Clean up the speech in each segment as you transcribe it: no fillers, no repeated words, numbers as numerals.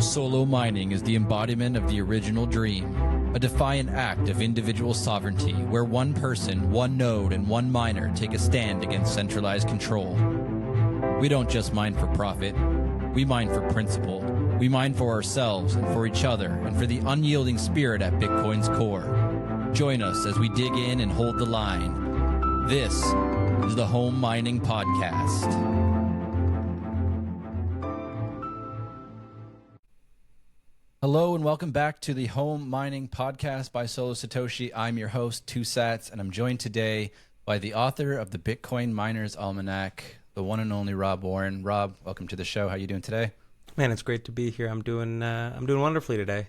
Solo mining is the embodiment of the original dream, a defiant act of individual sovereignty where one person, one node, and one miner take a stand against centralized control. We don't just mine for profit, we mine for principle. We mine for ourselves and for each other and for the unyielding spirit at Bitcoin's core. Join us as we dig in and hold the line. This is the Home Mining Podcast. Hello and welcome back to the Home Mining Podcast by Solo Satoshi. I'm your host, Two Sats, and I'm joined today by the author of the Bitcoin Miners Almanac, the one and only Rob Warren. Rob, welcome to the show. How are you doing today? Man, it's great to be here. I'm doing wonderfully today.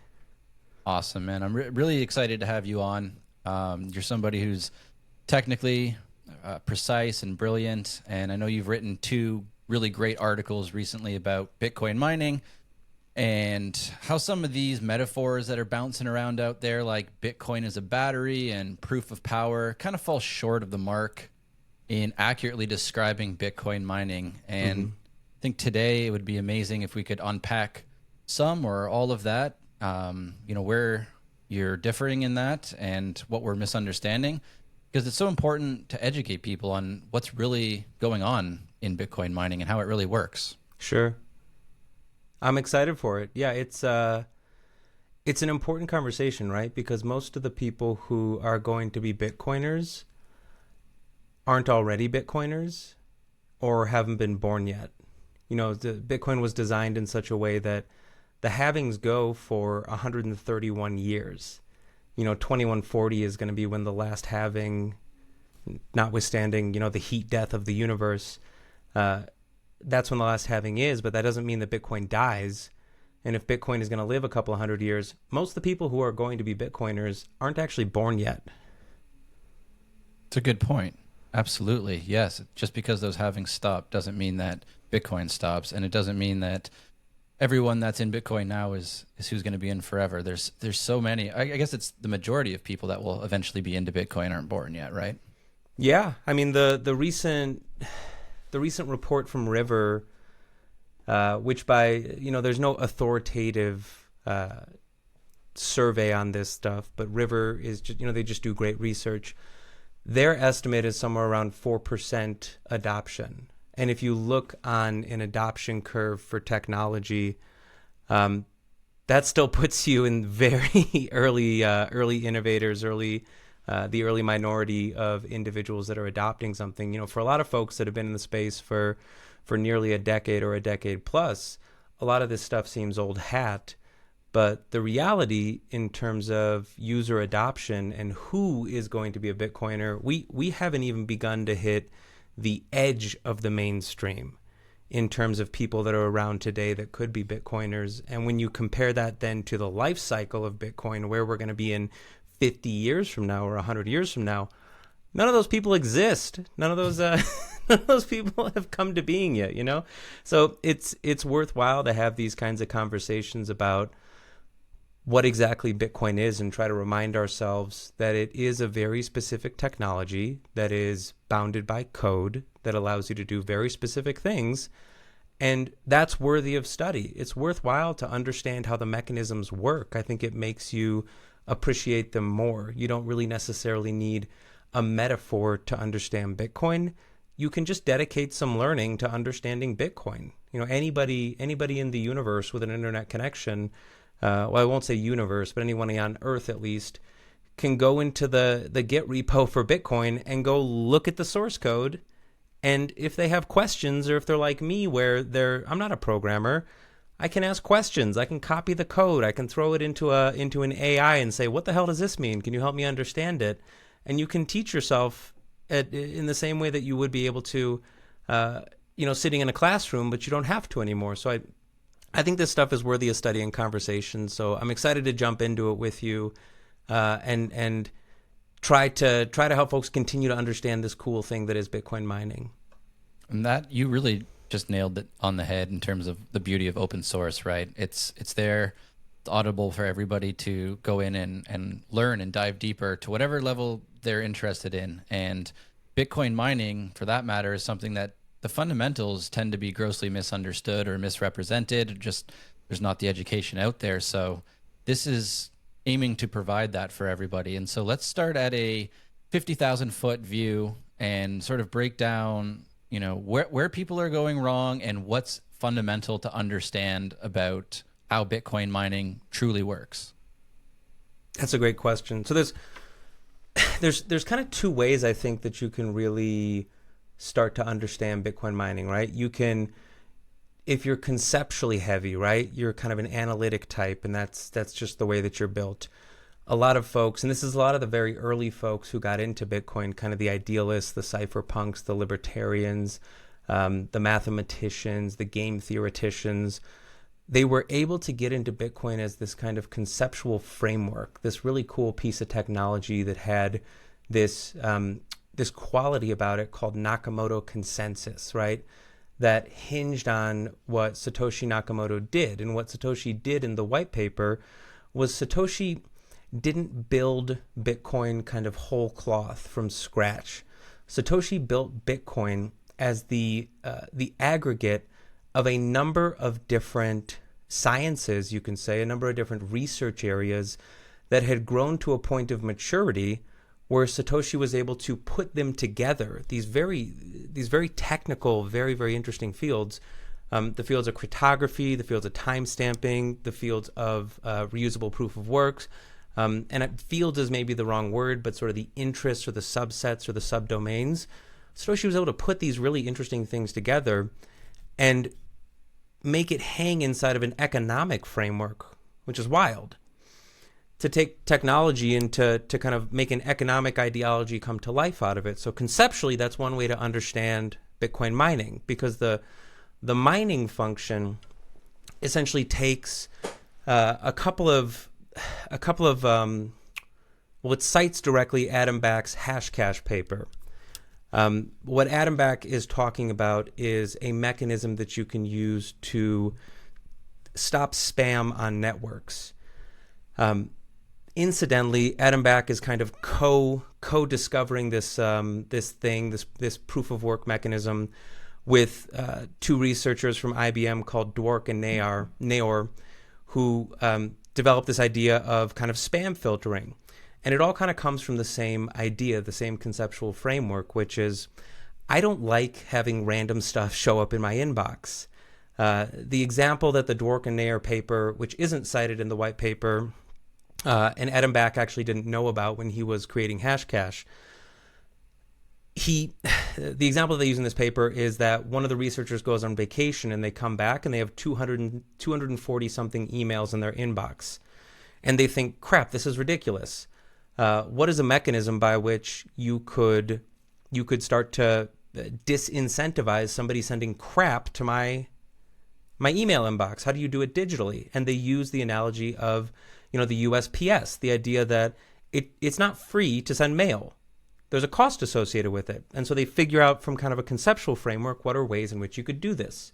Awesome, man. I'm really excited to have you on. You're somebody who's technically precise and brilliant, and I know you've written two really great articles recently about Bitcoin mining and how some of these metaphors that are bouncing around out there, like Bitcoin as a battery and proof of power, kind of fall short of the mark in accurately describing Bitcoin mining. And I think today it would be amazing if we could unpack some or all of that, where you're differing in that and what we're misunderstanding, because it's so important to educate people on what's really going on in Bitcoin mining and how it really works. Sure. I'm excited for it. Yeah, it's an important conversation, right? Because most of the people who are going to be Bitcoiners aren't already Bitcoiners or haven't been born yet. You know, the Bitcoin was designed in such a way that the halvings go for 131 years. You know, 2140 is going to be when the last halving, notwithstanding, the heat death of the universe, that's when the last halving is, but that doesn't mean that Bitcoin dies. And if Bitcoin is going to live a couple of hundred years, most of the people who are going to be Bitcoiners aren't actually born yet. It's a good point. Absolutely. Yes. Just because those halvings stop doesn't mean that Bitcoin stops. And it doesn't mean that everyone that's in Bitcoin now is who's going to be in forever. There's so many. I guess it's the majority of people that will eventually be into Bitcoin aren't born yet, right? Yeah. I mean, the recent report from River, which there's no authoritative survey on this stuff, but River is just, they just do great research. Their estimate is somewhere around 4% adoption. And if you look on an adoption curve for technology, that still puts you in very early innovators, the early minority of individuals that are adopting something. For a lot of folks that have been in the space for nearly a decade or a decade plus, a lot of this stuff seems old hat. But the reality in terms of user adoption and who is going to be a Bitcoiner, we haven't even begun to hit the edge of the mainstream in terms of people that are around today that could be Bitcoiners. And when you compare that then to the life cycle of Bitcoin, where we're going to be in 50 years from now or 100 years from now, none of those people exist. None of those people have come to being yet, So it's worthwhile to have these kinds of conversations about what exactly Bitcoin is and try to remind ourselves that it is a very specific technology that is bounded by code that allows you to do very specific things. And that's worthy of study. It's worthwhile to understand how the mechanisms work. I think it makes you appreciate them more. You don't really necessarily need a metaphor to understand Bitcoin. You can just dedicate some learning to understanding Bitcoin. Anybody in the universe with an internet connection, well, I won't say universe, but anyone on Earth at least, can go into the Git repo for Bitcoin and go look at the source code. And if they have questions, or if they're like me, where I'm not a programmer, I can ask questions. I can copy the code. I can throw it into an AI and say, what the hell does this mean? Can you help me understand it? And you can teach yourself in the same way that you would be able to, sitting in a classroom, but you don't have to anymore. So I think this stuff is worthy of study and conversation. So I'm excited to jump into it with you, and try to help folks continue to understand this cool thing that is Bitcoin mining. And that you really just nailed it on the head in terms of the beauty of open source, right? It's there, it's audible for everybody to go in and learn and dive deeper to whatever level they're interested in. And Bitcoin mining, for that matter, is something that the fundamentals tend to be grossly misunderstood or misrepresented. Just there's not the education out there. So this is aiming to provide that for everybody. And so let's start at a 50,000 foot view and sort of break down, you know, where people are going wrong and what's fundamental to understand about how Bitcoin mining truly works. That's a great question. So there's kind of two ways I think that you can really start to understand Bitcoin mining, right? You can, if you're conceptually heavy, right? You're kind of an analytic type, and that's just the way that you're built. A lot of folks, and this is a lot of the very early folks who got into Bitcoin, kind of the idealists, the cypherpunks, the libertarians, the mathematicians, the game theoreticians, they were able to get into Bitcoin as this kind of conceptual framework, this really cool piece of technology that had this this quality about it called Nakamoto consensus, right? That hinged on what Satoshi Nakamoto did. And what Satoshi did in the white paper was Satoshi didn't build Bitcoin kind of whole cloth from scratch. Satoshi built Bitcoin as the aggregate of a number of different sciences, you can say, a number of different research areas that had grown to a point of maturity where Satoshi was able to put them together, these very technical, very, very interesting fields, the fields of cryptography, the fields of timestamping, the fields of reusable proof of works, and fields is maybe the wrong word, but sort of the interests or the subsets or the subdomains. Satoshi was able to put these really interesting things together and make it hang inside of an economic framework, which is wild. To take technology and to kind of make an economic ideology come to life out of it. So conceptually, that's one way to understand Bitcoin mining, because the mining function essentially takes a couple of well, it cites directly Adam Back's Hashcash paper. What Adam Back is talking about is a mechanism that you can use to stop spam on networks. Incidentally, Adam Back is kind of co-discovering this proof of work mechanism with two researchers from IBM called Dwork and Naor, who developed this idea of kind of spam filtering. And it all kind of comes from the same idea, the same conceptual framework, which is I don't like having random stuff show up in my inbox. The example that the Dwork and Nair paper, which isn't cited in the white paper, and Adam Back actually didn't know about when he was creating Hashcash, the example they use in this paper is that one of the researchers goes on vacation and they come back and they have 240 something emails in their inbox. And they think, crap, this is ridiculous. What is a mechanism by which you could start to disincentivize somebody sending crap to my email inbox? How do you do it digitally? And they use the analogy of, the USPS, the idea that it's not free to send mail. There's a cost associated with it. And so they figure out from kind of a conceptual framework what are ways in which you could do this.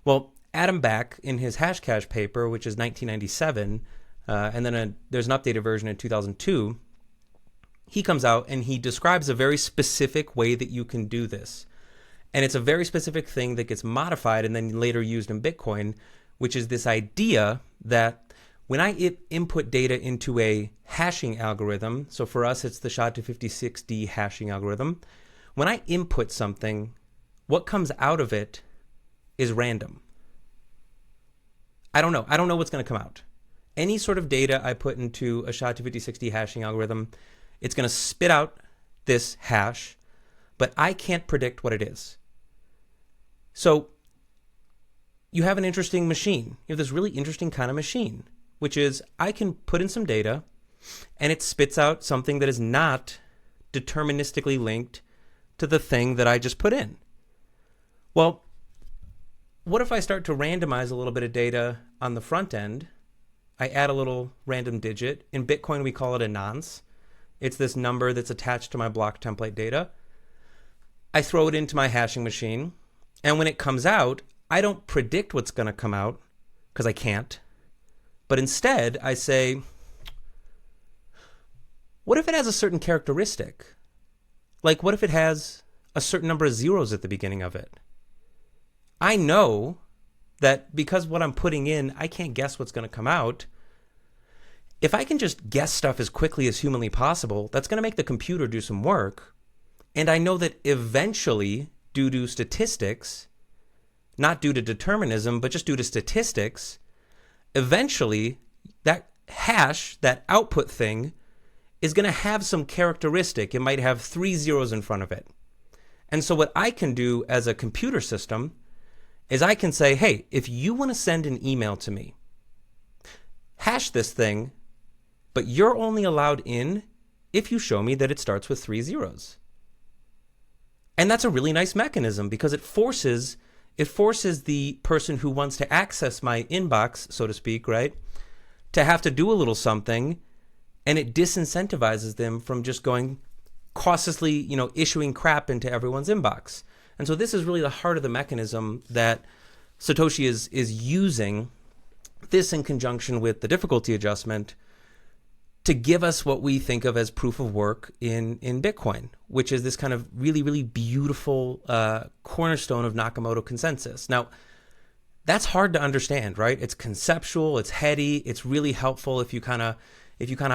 Well, Adam Back, in his Hashcash paper, which is 1997, and then there's an updated version in 2002, he comes out and he describes a very specific way that you can do this. And it's a very specific thing that gets modified and then later used in Bitcoin, which is this idea that when I input data into a hashing algorithm, so for us it's the SHA-256D hashing algorithm, when I input something, what comes out of it is random. I don't know what's going to come out. Any sort of data I put into a SHA-256D hashing algorithm, it's going to spit out this hash, but I can't predict what it is. So you have an interesting machine. You have this really interesting kind of machine, which is I can put in some data and it spits out something that is not deterministically linked to the thing that I just put in. Well, what if I start to randomize a little bit of data on the front end? I add a little random digit. In Bitcoin, we call it a nonce. It's this number that's attached to my block template data. I throw it into my hashing machine. And when it comes out, I don't predict what's going to come out because I can't. But instead, I say, what if it has a certain characteristic? Like, what if it has a certain number of zeros at the beginning of it? I know that because what I'm putting in, I can't guess what's going to come out. If I can just guess stuff as quickly as humanly possible, that's going to make the computer do some work. And I know that eventually, due to statistics, not due to determinism, but just due to statistics, eventually that hash, that output thing, is going to have some characteristic. It might have 3 zeros in front of it. And so what I can do as a computer system is I can say, hey, if you want to send an email to me, hash this thing, but you're only allowed in if you show me that it starts with 3 zeros. And that's a really nice mechanism because it forces the person who wants to access my inbox, so to speak, right, to have to do a little something, and it disincentivizes them from just going cautiously, issuing crap into everyone's inbox. And so this is really the heart of the mechanism that Satoshi is using, this in conjunction with the difficulty adjustment, to give us what we think of as proof of work in Bitcoin, which is this kind of really, really beautiful cornerstone of Nakamoto consensus. Now, that's hard to understand, right? It's conceptual, it's heady, it's really helpful if you kind of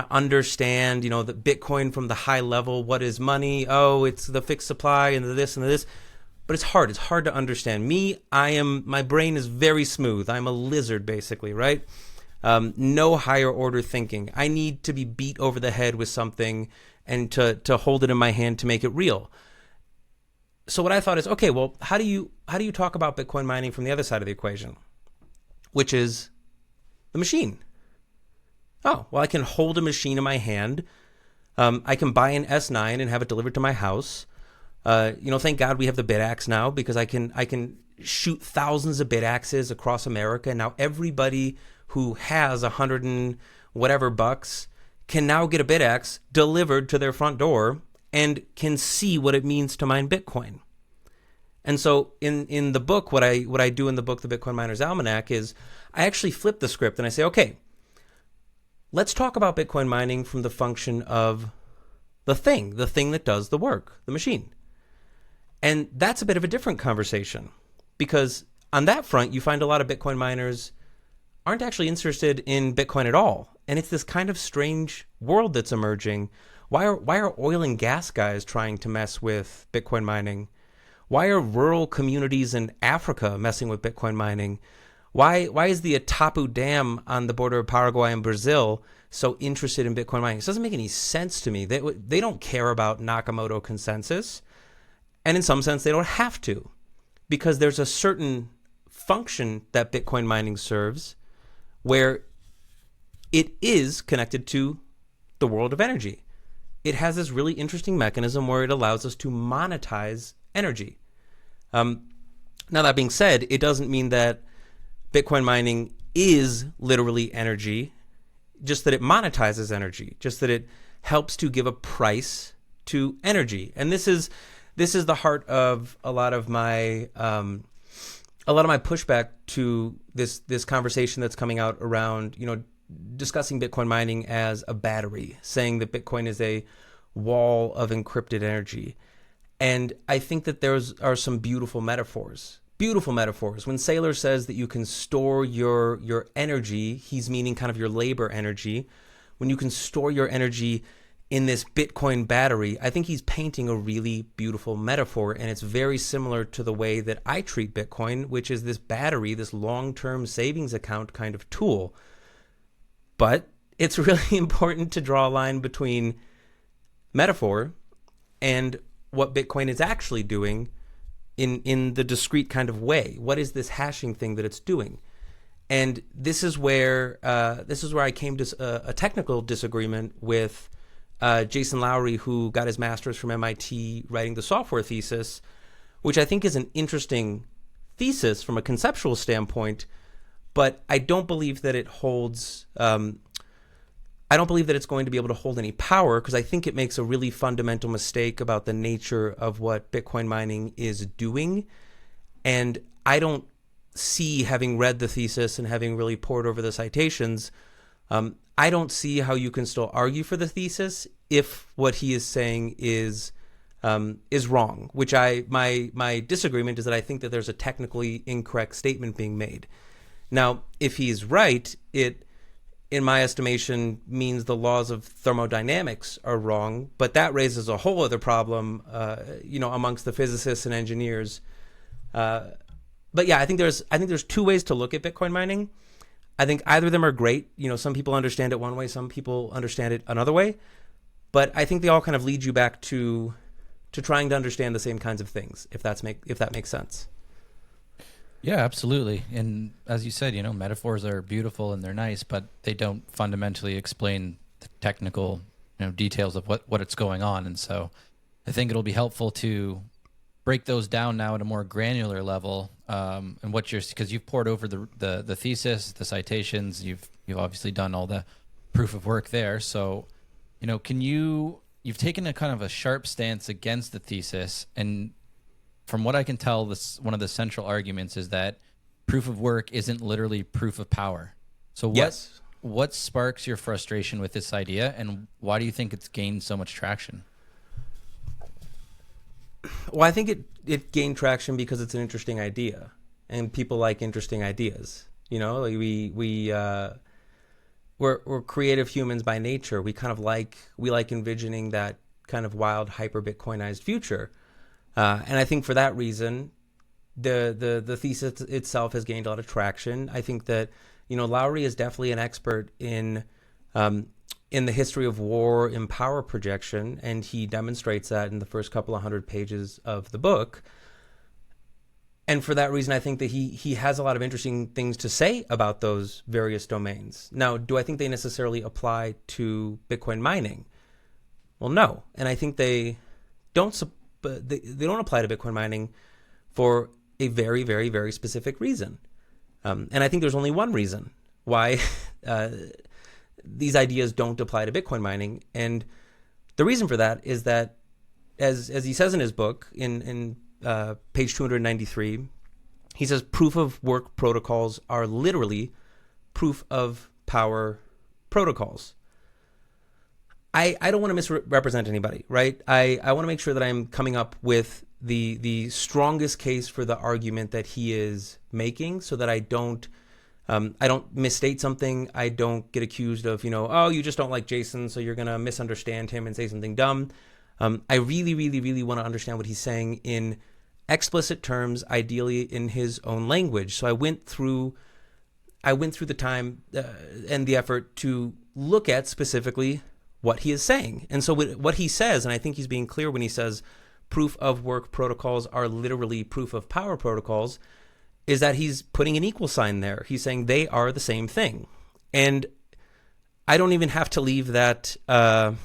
understand, the Bitcoin from the high level. What is money? Oh, it's the fixed supply and the this and the this. But it's hard. It's hard to understand. My brain is very smooth. I'm a lizard, basically, right? No higher order thinking. I need to be beat over the head with something and to hold it in my hand to make it real. So what I thought is, okay, well, how do you talk about Bitcoin mining from the other side of the equation, which is the machine? Oh, well, I can hold a machine in my hand. I can buy an S9 and have it delivered to my house. Thank God we have the BitAxe now, because I can shoot thousands of BitAxes across America. And now everybody who has 100 and whatever bucks can now get a BitAxe delivered to their front door and can see what it means to mine Bitcoin. And so in the book, what I do in the book, The Bitcoin Miner's Almanac, is I actually flip the script and I say, okay, let's talk about Bitcoin mining from the function of the thing that does the work, the machine. And that's a bit of a different conversation, because on that front, you find a lot of Bitcoin miners aren't actually interested in Bitcoin at all. And it's this kind of strange world that's emerging. Why are oil and gas guys trying to mess with Bitcoin mining? Why are rural communities in Africa messing with Bitcoin mining? Why is the Itapu Dam on the border of Paraguay and Brazil so interested in Bitcoin mining? It doesn't make any sense to me. They don't care about Nakamoto consensus. And in some sense, they don't have to, because there's a certain function that Bitcoin mining serves where it is connected to the world of energy. It has this really interesting mechanism where it allows us to monetize energy. Now, that being said, it doesn't mean that Bitcoin mining is literally energy, just that it monetizes energy, just that it helps to give a price to energy. And this is the heart of a lot of my pushback to this conversation that's coming out around, discussing Bitcoin mining as a battery, saying that Bitcoin is a wall of encrypted energy. And I think that there are some beautiful metaphors. When Saylor says that you can store your energy, he's meaning kind of your labor energy. When you can store your energy in this Bitcoin battery, I think he's painting a really beautiful metaphor, and it's very similar to the way that I treat Bitcoin, which is this battery, this long-term savings account kind of tool. But it's really important to draw a line between metaphor and what Bitcoin is actually doing in the discrete kind of way. What is this hashing thing that it's doing? And this is where I came to a technical disagreement with Jason Lowry, who got his master's from MIT writing the software thesis, which I think is an interesting thesis from a conceptual standpoint, but I don't believe that it holds. I don't believe that it's going to be able to hold any power, because I think it makes a really fundamental mistake about the nature of what Bitcoin mining is doing. And I don't see, having read the thesis and having really pored over the citations, I don't see how you can still argue for the thesis if what he is saying is is wrong, which my disagreement is that I think that there's a technically incorrect statement being made. Now, if he's right, it, in my estimation, means the laws of thermodynamics are wrong, but that raises a whole other problem, amongst the physicists and engineers. But yeah, I think there's two ways to look at Bitcoin mining. I think either of them are great. Some people understand it one way, some people understand it another way, but I think they all kind of lead you back to trying to understand the same kinds of things, if that makes sense. Yeah, absolutely. And as you said, metaphors are beautiful and they're nice, but they don't fundamentally explain the technical, details of what it's going on. And so I think it'll be helpful to break those down now at a more granular level. And because you've poured over the thesis, the citations, you've obviously done all the proof of work there. So, you've taken a kind of a sharp stance against the thesis, and from what I can tell, one of the central arguments is that proof of work isn't literally proof of power. So what sparks your frustration with this idea, and why do you think it's gained so much traction? Well, I think it gained traction because it's an interesting idea, and people like interesting ideas. We're creative humans by nature. We like envisioning that kind of wild, hyper Bitcoinized future. And I think for that reason, the thesis itself has gained a lot of traction. I think that, Lowry is definitely an expert in the history of war in power projection, and he demonstrates that in the first couple of 100 pages of the book. And for that reason, I think that he has a lot of interesting things to say about those various domains. Now, do I think they necessarily apply to Bitcoin mining? Well, no. And I think they don't apply to Bitcoin mining for a very, very, very specific reason. And I think there's only one reason why these ideas don't apply to Bitcoin mining. And the reason for that is that, as he says in his book, in page 293, he says proof of work protocols are literally proof of power protocols. I don't want to misrepresent anybody, right? I want to make sure that I'm coming up with the strongest case for the argument that he is making, so that I don't misstate something. I don't get accused of, you just don't like Jason, so you're going to misunderstand him and say something dumb. I really, really, really want to understand what he's saying in explicit terms, ideally in his own language. So I went through the time and the effort to look at specifically what he is saying. And so what he says, and I think he's being clear when he says proof of work protocols are literally proof of power protocols, is that he's putting an equal sign there. He's saying they are the same thing. And I don't even have to leave that to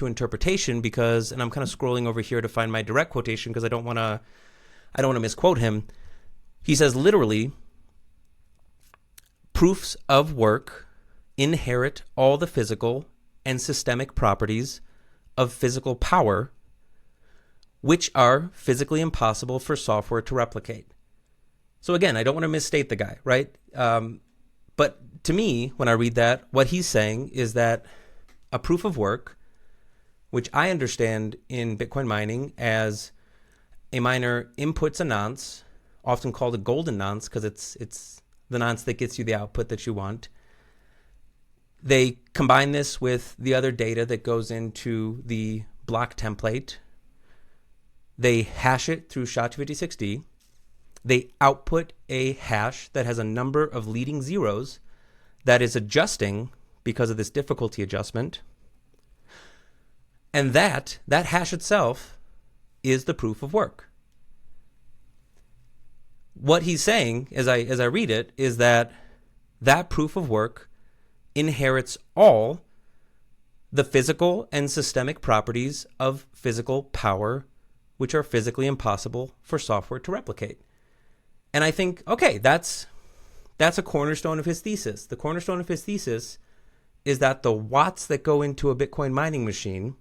interpretation, because, and I'm kind of scrolling over here to find my direct quotation because I don't want to misquote him. He says literally, proofs of work inherit all the physical and systemic properties of physical power, which are physically impossible for software to replicate. So again, I don't want to misstate the guy, right? But to me, when I read that, what he's saying is that a proof of work, which I understand in Bitcoin mining as a miner inputs a nonce, often called a golden nonce because it's the nonce that gets you the output that you want. They combine this with the other data that goes into the block template. They hash it through SHA-256D. They output a hash that has a number of leading zeros that is adjusting because of this difficulty adjustment. And that hash itself is the proof of work. What he's saying, as I read it, is that proof of work inherits all the physical and systemic properties of physical power, which are physically impossible for software to replicate. And I think, okay, that's a cornerstone of his thesis. The cornerstone of his thesis is that the watts that go into a Bitcoin mining machine,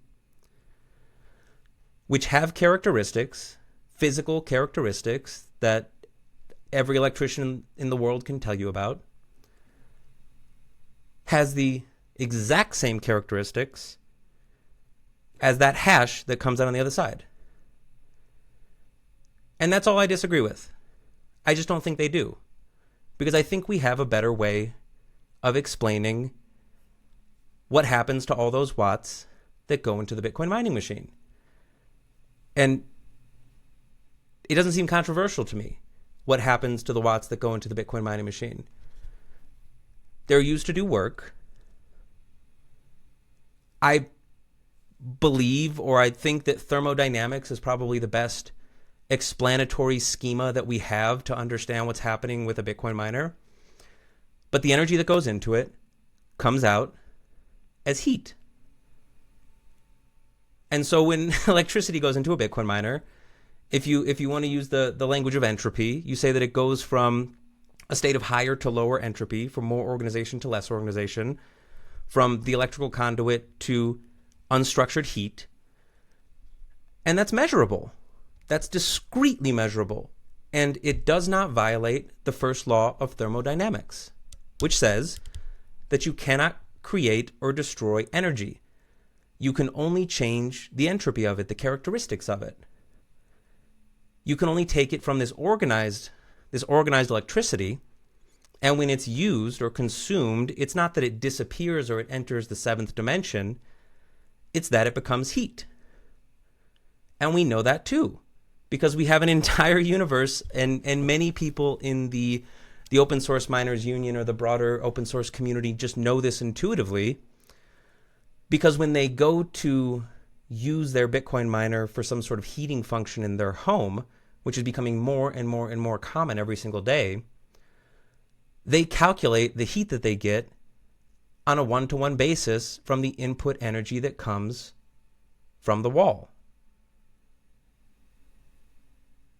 which have characteristics, physical characteristics that every electrician in the world can tell you about, has the exact same characteristics as that hash that comes out on the other side. And that's all I disagree with. I just don't think they do. Because I think we have a better way of explaining what happens to all those watts that go into the Bitcoin mining machine. And it doesn't seem controversial to me what happens to the watts that go into the Bitcoin mining machine. They're used to do work. I believe, or I think, that thermodynamics is probably the best explanatory schema that we have to understand what's happening with a Bitcoin miner. But the energy that goes into it comes out as heat. And so when electricity goes into a Bitcoin miner, if you want to use the language of entropy, you say that it goes from a state of higher to lower entropy, from more organization to less organization, from the electrical conduit to unstructured heat. And that's measurable. That's discretely measurable. And it does not violate the first law of thermodynamics, which says that you cannot create or destroy energy. You can only change the entropy of it, the characteristics of it. You can only take it from this organized electricity, and when it's used or consumed, it's not that it disappears or it enters the seventh dimension, it's that it becomes heat. And we know that too, because we have an entire universe, and many people in the open source miners union or the broader open source community just know this intuitively, because when they go to use their Bitcoin miner for some sort of heating function in their home, which is becoming more and more and more common every single day, they calculate the heat that they get on a one-to-one basis from the input energy that comes from the wall.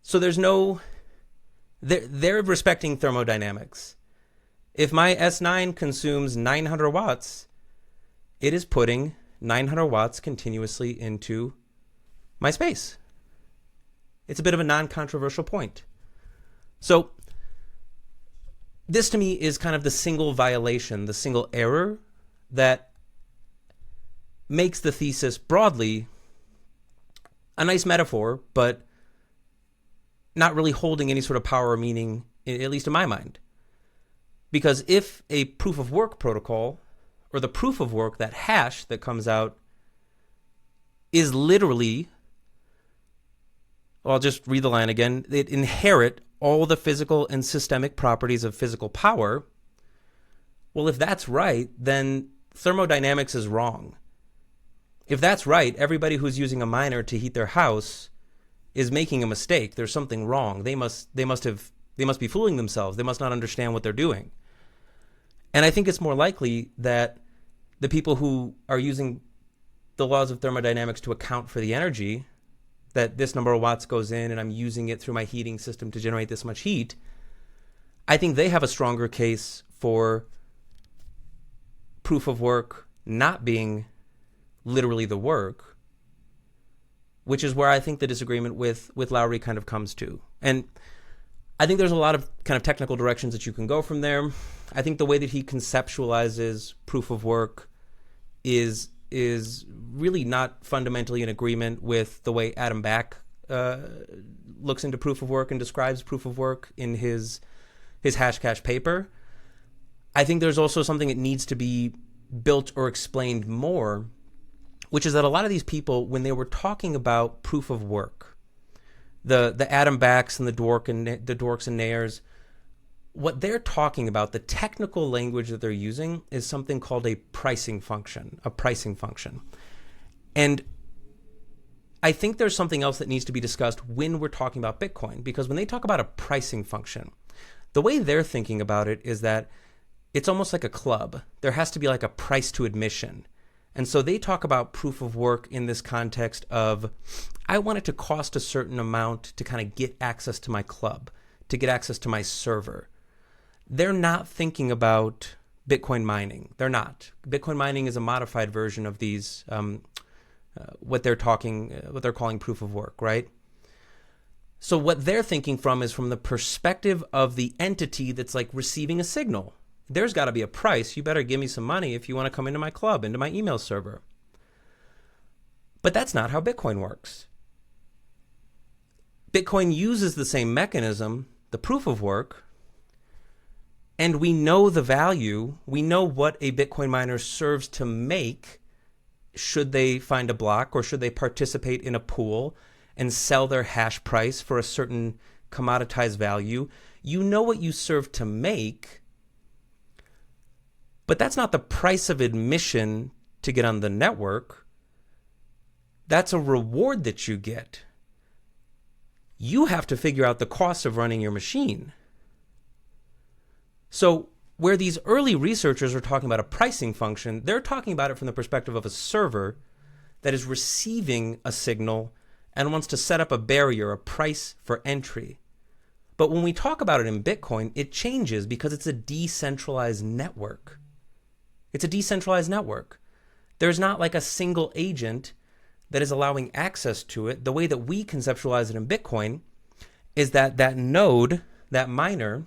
So there's no... They're respecting thermodynamics. If my S9 consumes 900 watts, it is putting 900 watts continuously into my space. It's a bit of a non-controversial point. So this to me is kind of the single violation, the single error that makes the thesis broadly a nice metaphor, but not really holding any sort of power or meaning, at least in my mind. Because if a proof of work protocol, or the proof of work, that hash that comes out, is literally, well, I'll just read the line again, it inherit all the physical and systemic properties of physical power. Well, if that's right, then thermodynamics is wrong. If that's right, everybody who's using a miner to heat their house is making a mistake. There's something wrong. They must be fooling themselves. They must not understand what they're doing. And I think it's more likely that the people who are using the laws of thermodynamics to account for the energy, that this number of watts goes in and I'm using it through my heating system to generate this much heat, I think they have a stronger case for proof of work not being literally the work, which is where I think the disagreement with Lowry kind of comes to. And I think there's a lot of kind of technical directions that you can go from there. I think the way that he conceptualizes proof of work is really not fundamentally in agreement with the way Adam Back looks into proof of work and describes proof of work in his Hashcash paper. I think there's also something that needs to be built or explained more, which is that a lot of these people, when they were talking about proof of work, the Adam Backs and the Dworks and Nayers, what they're talking about, the technical language that they're using, is something called a pricing function. And I think there's something else that needs to be discussed when we're talking about Bitcoin, because when they talk about a pricing function, the way they're thinking about it is that it's almost like a club. There has to be like a price to admission. And so they talk about proof of work in this context of, I want it to cost a certain amount to kind of get access to my club, to get access to my server. They're not thinking about Bitcoin mining. They're not. Bitcoin mining is a modified version of these, what they're calling proof of work, right? So what they're thinking from is from the perspective of the entity that's like receiving a signal. There's got to be a price. You better give me some money if you want to come into my club, into my email server. But that's not how Bitcoin works. Bitcoin uses the same mechanism, the proof of work, and we know the value. We know what a Bitcoin miner serves to make should they find a block or should they participate in a pool and sell their hash price for a certain commoditized value. You know what you serve to make, but that's not the price of admission to get on the network. That's a reward that you get. You have to figure out the cost of running your machine. So where these early researchers are talking about a pricing function, they're talking about it from the perspective of a server that is receiving a signal and wants to set up a barrier, a price for entry. But when we talk about it in Bitcoin, it changes because it's a decentralized network. It's a decentralized network. There's not like a single agent that is allowing access to it. The way that we conceptualize it in Bitcoin is that that node, that miner,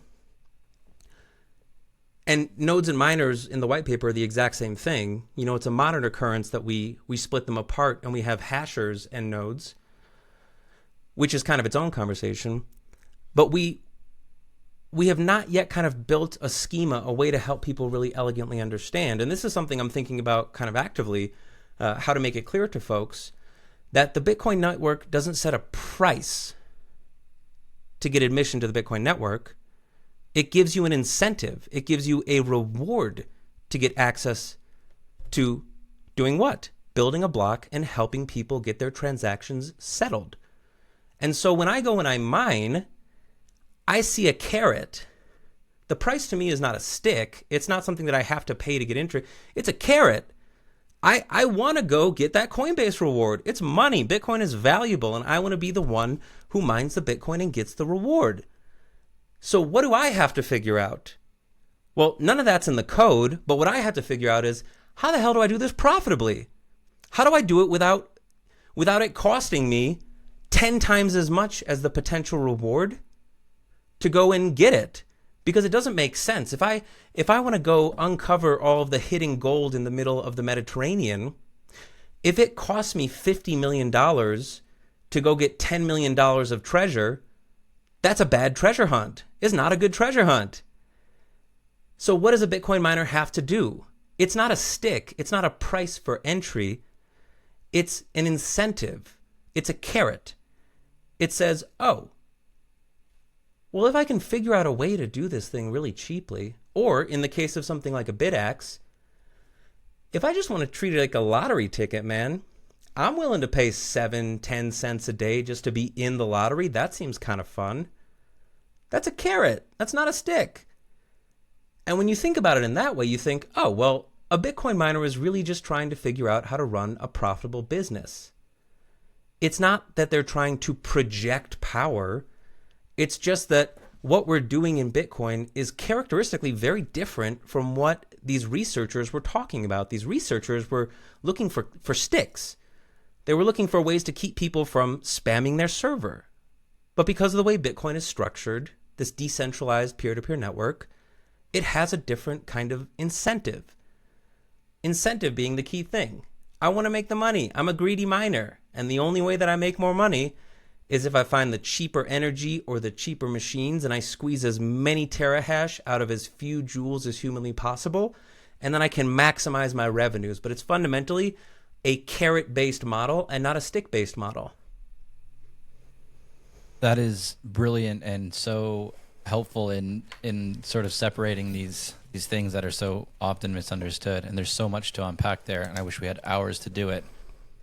and nodes and miners in the white paper are the exact same thing. You know, it's a modern occurrence that we split them apart and we have hashers and nodes, which is kind of its own conversation. But we have not yet kind of built a schema, a way to help people really elegantly understand. And this is something I'm thinking about kind of actively, how to make it clear to folks that the Bitcoin network doesn't set a price to get admission to the Bitcoin network. It gives you an incentive. It gives you a reward to get access to doing what? Building a block and helping people get their transactions settled. And so when I go and I mine, I see a carrot. The price to me is not a stick. It's not something that I have to pay to get entry. It's a carrot. I want to go get that Coinbase reward. It's money. Bitcoin is valuable, and I want to be the one who mines the Bitcoin and gets the reward. So what do I have to figure out? Well, none of that's in the code, but what I have to figure out is, how the hell do I do this profitably? How do I do it without it costing me 10 times as much as the potential reward to go and get it? Because it doesn't make sense. If I want to go uncover all of the hidden gold in the middle of the Mediterranean, if it costs me $50 million to go get $10 million of treasure, that's a bad treasure hunt. It's not a good treasure hunt. So what does a Bitcoin miner have to do? It's not a stick. It's not a price for entry. It's an incentive. It's a carrot. It says, oh, well, if I can figure out a way to do this thing really cheaply, or in the case of something like a BitX, if I just want to treat it like a lottery ticket, man, I'm willing to pay 7-10 cents a day just to be in the lottery. That seems kind of fun. That's a carrot. That's not a stick. And when you think about it in that way, you think, oh, well, a Bitcoin miner is really just trying to figure out how to run a profitable business. It's not that they're trying to project power. It's just that what we're doing in Bitcoin is characteristically very different from what these researchers were talking about. These researchers were looking for sticks. They were looking for ways to keep people from spamming their server. But because of the way Bitcoin is structured, this decentralized peer-to-peer network, it has a different kind of incentive. Incentive being the key thing. I want to make the money. I'm a greedy miner. And the only way that I make more money is if I find the cheaper energy or the cheaper machines and I squeeze as many terahash out of as few joules as humanly possible, and then I can maximize my revenues. But it's fundamentally a carrot-based model and not a stick-based model. That is brilliant and so helpful in sort of separating these things that are so often misunderstood. And there's so much to unpack there, and I wish we had hours to do it.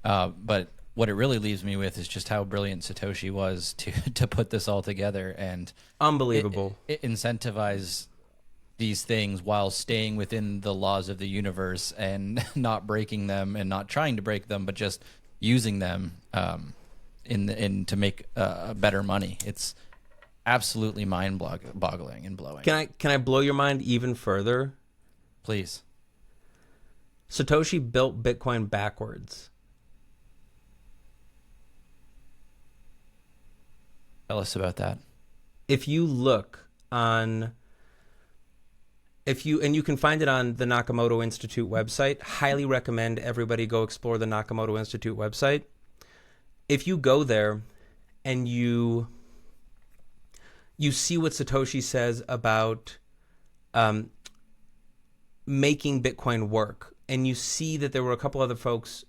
But what it really leaves me with is just how brilliant Satoshi was to put this all together and unbelievable. It incentivize these things while staying within the laws of the universe and not breaking them and not trying to break them, but just using them to make better money. It's absolutely mind-boggling and blowing. Can I blow your mind even further? Please. Satoshi built Bitcoin backwards. Tell us about that. If you look on you can find it on the Nakamoto Institute website. Highly recommend everybody go explore the Nakamoto Institute website. If you go there and you see what Satoshi says about making Bitcoin work, and you see that there were a couple other folks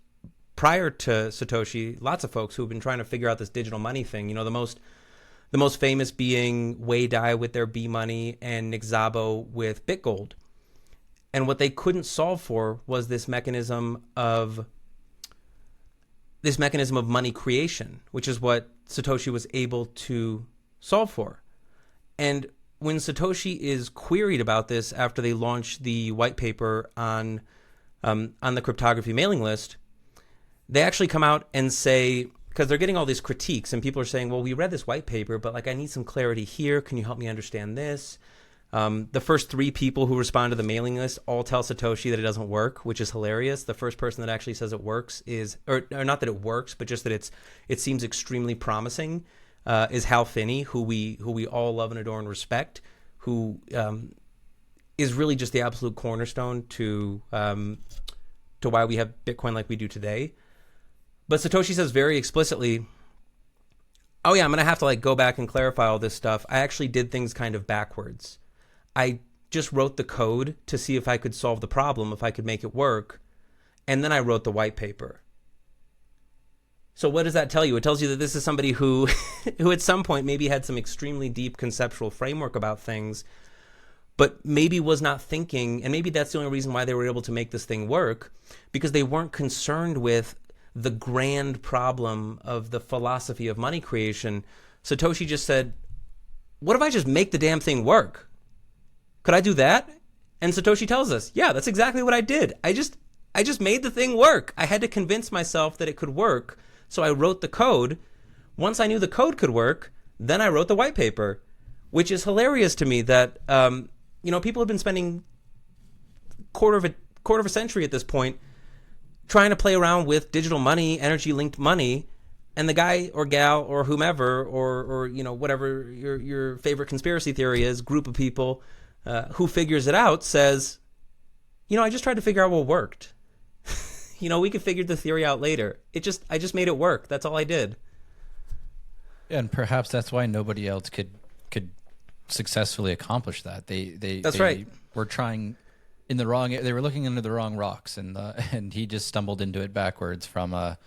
prior to Satoshi, lots of folks who have been trying to figure out this digital money thing. The most famous being Wei Dai with their B money and Nick Szabo with BitGold. And what they couldn't solve for was this mechanism of money creation, which is what Satoshi was able to solve for. And when Satoshi is queried about this after they launched the white paper on the cryptography mailing list, they actually come out and say, because they're getting all these critiques and people are saying, well, we read this white paper, but like I need some clarity here. Can you help me understand this? The first 3 people who respond to the mailing list all tell Satoshi that it doesn't work, which is hilarious. The first person that actually says it works is, or not that it works, but just that it seems extremely promising, is Hal Finney, who we all love and adore and respect, who is really just the absolute cornerstone to why we have Bitcoin like we do today. But Satoshi says very explicitly, oh yeah, I'm going to have to like go back and clarify all this stuff. I actually did things kind of backwards. I just wrote the code to see if I could solve the problem, if I could make it work. And then I wrote the white paper. So what does that tell you? It tells you that this is somebody who at some point maybe had some extremely deep conceptual framework about things, but maybe was not thinking, and maybe that's the only reason why they were able to make this thing work, because they weren't concerned with the grand problem of the philosophy of money creation. Satoshi just said, what if I just make the damn thing work? Could I do that? And Satoshi tells us, yeah, that's exactly what I did. I just made the thing work. I had to convince myself that it could work. So I wrote the code. Once I knew the code could work, then I wrote the white paper, which is hilarious to me that, people have been spending quarter of a century at this point trying to play around with digital money, energy-linked money, and the guy or gal or whomever or whatever your favorite conspiracy theory is, group of people who figures it out says, I just tried to figure out what worked. We could figure the theory out later. I just made it work. That's all I did. And perhaps that's why nobody else could successfully accomplish that. That's right. Were trying they were looking into the wrong rocks, and he just stumbled into it backwards from a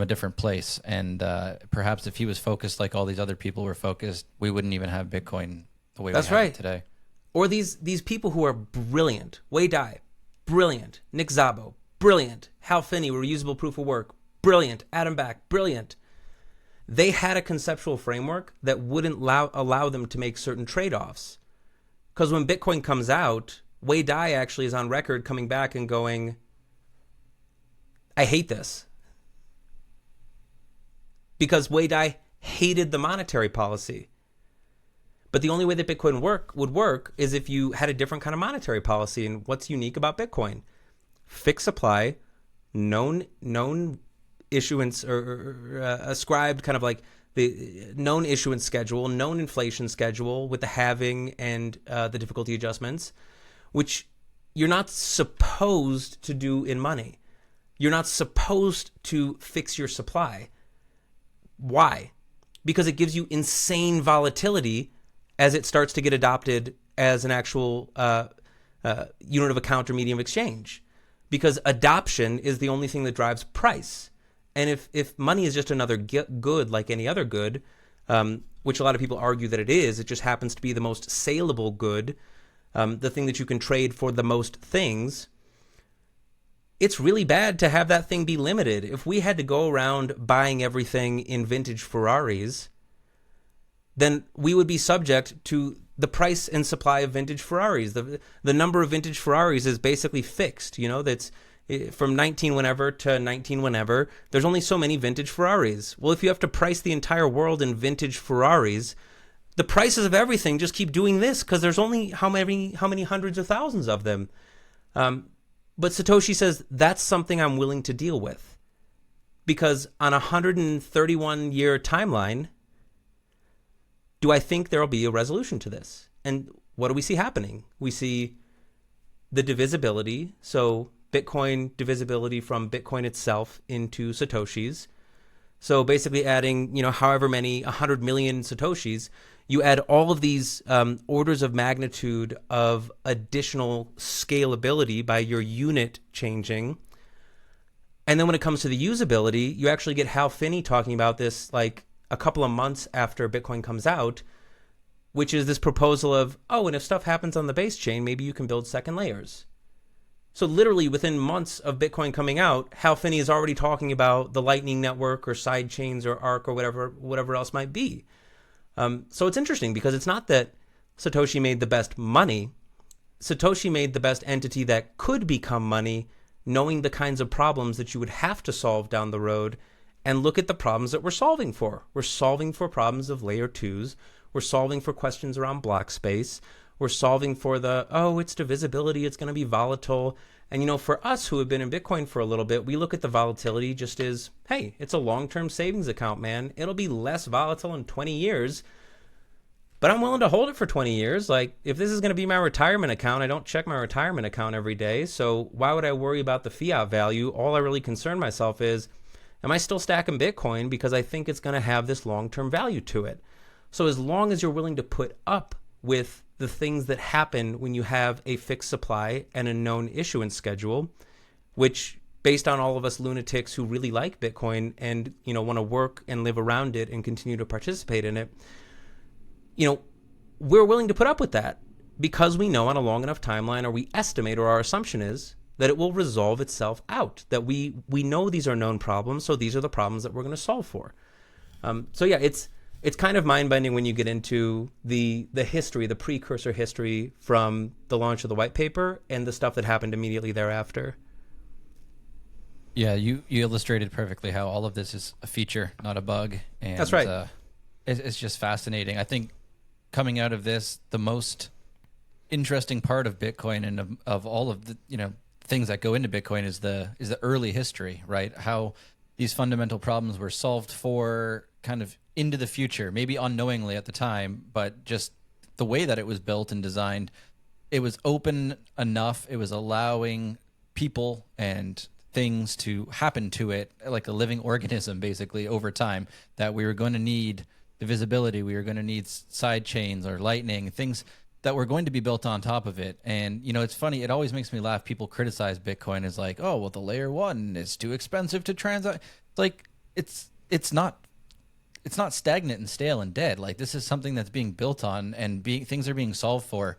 different place. And perhaps if he was focused like all these other people were focused, we wouldn't even have Bitcoin the way we have it today. Or these people who are brilliant. Wei Dai, brilliant. Nick Szabo, brilliant. Hal Finney, reusable proof of work, brilliant. Adam Back, brilliant. They had a conceptual framework that wouldn't allow them to make certain trade-offs. Because when Bitcoin comes out, Wei Dai actually is on record coming back and going, I hate this. Because Wei Dai hated the monetary policy. But the only way that Bitcoin would work is if you had a different kind of monetary policy. And what's unique about Bitcoin? Fixed supply, known issuance or ascribed kind of like the known issuance schedule, known inflation schedule with the halving and the difficulty adjustments, which you're not supposed to do in money. You're not supposed to fix your supply. Why? Because it gives you insane volatility as it starts to get adopted as an actual unit of account or medium of exchange. Because adoption is the only thing that drives price. And if money is just another good like any other good, which a lot of people argue that it is, it just happens to be the most saleable good, the thing that you can trade for the most things, it's really bad to have that thing be limited. If we had to go around buying everything in vintage Ferraris, then we would be subject to the price and supply of vintage Ferraris. The number of vintage Ferraris is basically fixed. That's from 19 whenever to 19 whenever. There's only so many vintage Ferraris. Well, if you have to price the entire world in vintage Ferraris, the prices of everything just keep doing this because there's only how many hundreds of thousands of them. But Satoshi says that's something I'm willing to deal with, because on a 131-year timeline, do I think there'll be a resolution to this? And what do we see happening? We see the divisibility, so Bitcoin divisibility from Bitcoin itself into Satoshis. So basically adding, however many, 100 million Satoshis, you add all of these orders of magnitude of additional scalability by your unit changing. And then when it comes to the usability, you actually get Hal Finney talking about this like a couple of months after Bitcoin comes out, which is this proposal of, and if stuff happens on the base chain, maybe you can build second layers. So literally within months of Bitcoin coming out, Hal Finney is already talking about the Lightning Network or side chains or Arc or whatever else might be. So it's interesting because it's not that Satoshi made the best money. Satoshi made the best entity that could become money, knowing the kinds of problems that you would have to solve down the road, and look at the problems that we're solving for. We're solving for problems of layer twos. We're solving for questions around block space. We're solving for it's divisibility, it's going to be volatile. And, for us who have been in Bitcoin for a little bit, we look at the volatility just as, hey, it's a long-term savings account, man. It'll be less volatile in 20 years, but I'm willing to hold it for 20 years. Like, if this is going to be my retirement account, I don't check my retirement account every day. So why would I worry about the fiat value? All I really concern myself is, am I still stacking Bitcoin because I think it's going to have this long-term value to it? So as long as you're willing to put up with the things that happen when you have a fixed supply and a known issuance schedule, which based on all of us lunatics who really like Bitcoin and, want to work and live around it and continue to participate in it, we're willing to put up with that because we know on a long enough timeline, or we estimate, or our assumption is that it will resolve itself out, that we know these are known problems, so these are the problems that we're going to solve for. It's kind of mind-bending when you get into the history, the precursor history from the launch of the white paper and the stuff that happened immediately thereafter. Yeah, you illustrated perfectly how all of this is a feature, not a bug. And that's right. It's just fascinating. I think coming out of this, the most interesting part of Bitcoin and of all of the things that go into Bitcoin is the early history, right? How these fundamental problems were solved for kind of into the future, maybe unknowingly at the time, but just the way that it was built and designed, it was open enough. It was allowing people and things to happen to it like a living organism, basically, over time, that we were going to need divisibility. We were going to need side chains or lightning, things that were going to be built on top of it. And, it's funny. It always makes me laugh. People criticize Bitcoin as like, oh, well, the layer one is too expensive to transact. It's like, it's not stagnant and stale and dead. Like, this is something that's being built on and things are being solved for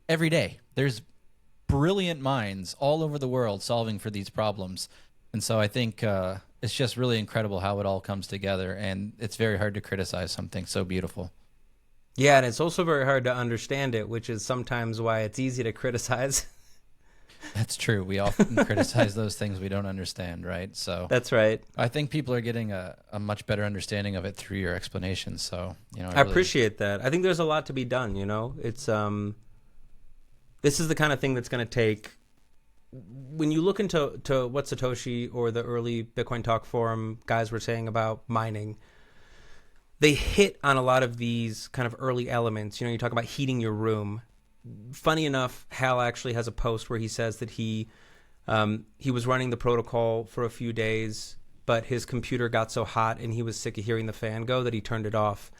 every day. There's brilliant minds all over the world solving for these problems. And so I think it's just really incredible how it all comes together. And it's very hard to criticize something so beautiful. Yeah, and it's also very hard to understand it, which is sometimes why it's easy to criticize. That's true. We often criticize those things we don't understand, right? So that's right. I think people are getting a much better understanding of it through your explanations. So, I appreciate that. I think there's a lot to be done, It's this is the kind of thing that's going to take, when you look into what Satoshi or the early Bitcoin Talk forum guys were saying about mining, they hit on a lot of these kind of early elements. You talk about heating your room. Funny enough, Hal actually has a post where he says that he was running the protocol for a few days, but his computer got so hot and he was sick of hearing the fan go that he turned it off,